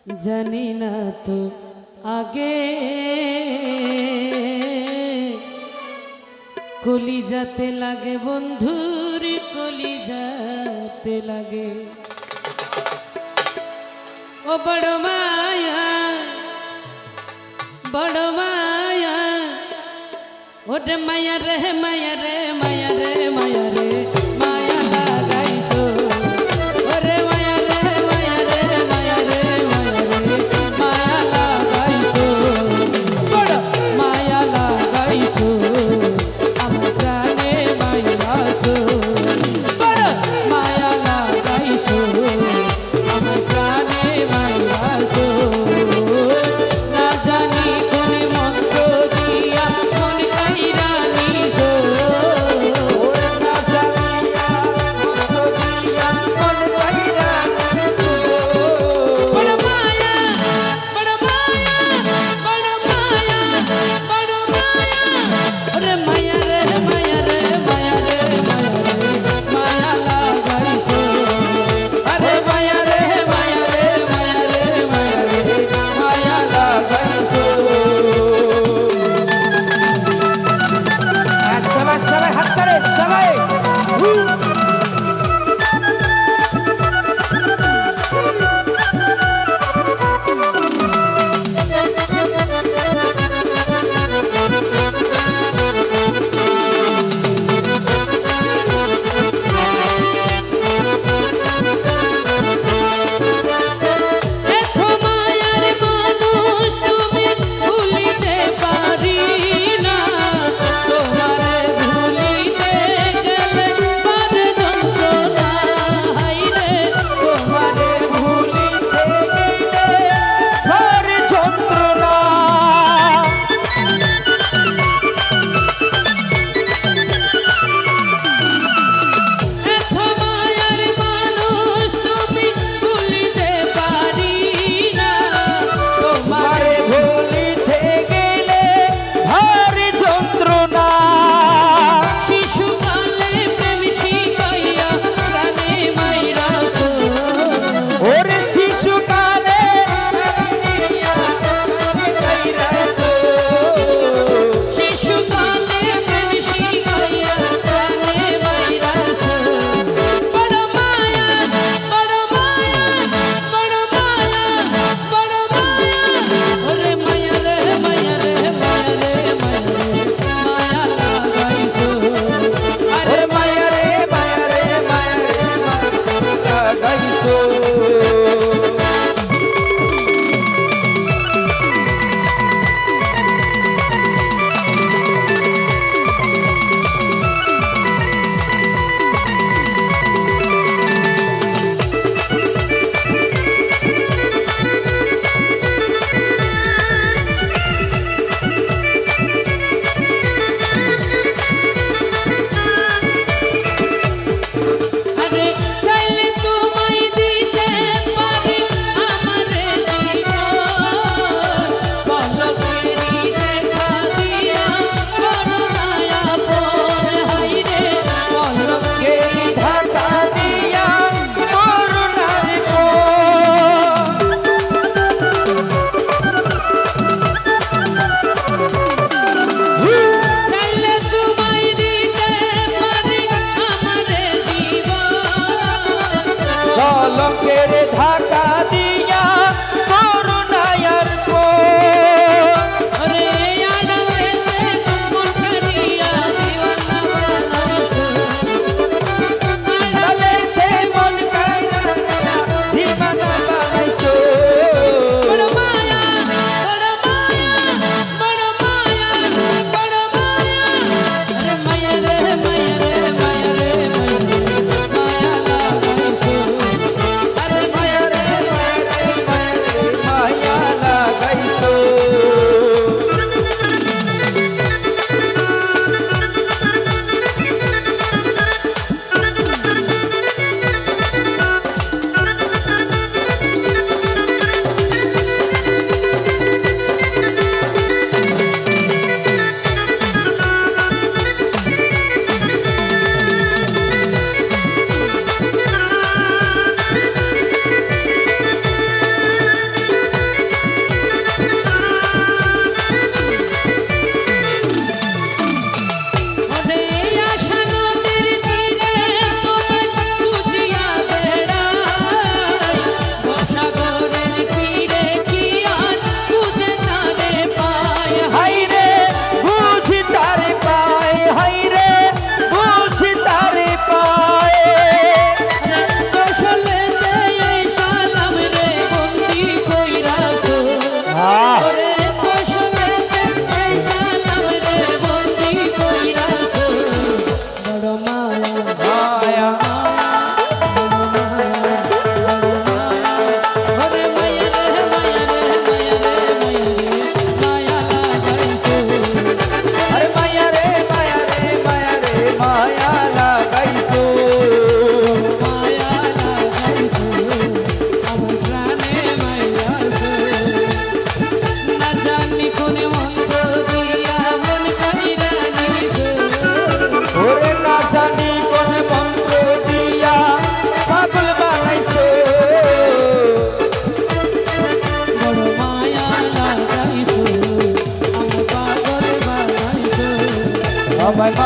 জানি না তো আগে কলিজাতে লাগে বন্ধুর কলিজাতে লাগে ও বড় মায়া ওরে মায়া রে মায়া রে মায়া রে মায়া রে মায়া লাগাইছো ওরে মায়া রে মায়া রে মায়া রে মায়া রে মায়া লাগাইছো বড় মায়া লাগাইছো আমার প্রাণে মাইলাছো বড় মায়া লাগাইছো আমার প্রাণে মাইলাছো না জানি কোন মন্ত্র দিয়া মন কাইরা নিছো না জানি মন্ত্র দিয়া মন কাইরা নিছো বড় মায়া বড় মায়া বড় মায়া বড় মায়া ওরে মায়া রে মায়া রে মায়া রে মায়া রে মায়া লাগাইছো আরে মায়া রে মায়া রে মায়া রে মায়া রে মায়া লাগাইছো সবাই সবাই হাত তালে সবাই এত মায়ার মানুষ তুমি ভুলিতে পারি না তোমারে ভুলিতে গেলে পারে যন্ত্রণা হাইরে তোমারে ভুলিতে গেলে ভর যন্ত্রণা এত মায়ার মানুষ তুমি ভুলিতে পারি না তোমারে মারে ভুলিতে গেলে ভর যন্ত্রণা শিশুকালে প্রেম শিখাইয়া প্রাণে মাইরাছো ওরে শিশুকালে শিশুকালে প্রেম শিখাইয়া প্রাণে মাইরাছো বড় মায়া বড় মায়া বড় মায়া বড় মায়া ওরে মায়া রে মায়া রে মায়া রে মায়া রে মায়া লাগাইছো আরে ওরে মায়া রে মায়া রে মায়া রে মায়া লাগাইছো আরে চাইলে তোমায় দিতে পারি আমারে জীবন পলকেরই দেখা দিয়া করুণায় আপন হাইরে পলকেরই ঢাকা দিয়া করুণার চাইলে তোমায় দিতে পারি আমারে জীবন কলকের ঢাকা দিয়া করুণায়ার ওরে আড়ালেতে মন কাটিয়া দিওয়ানা বানাইছো আড়ালেতে মন দিবানা বানাইছো বড় মায়া বড় মায়া বড় মায়া বড় মায়া আরে মায়া রে মায়া রে মায়া রে মায়া রে মায়া লাগাইছো আরে মায়া রে মায়া আমায়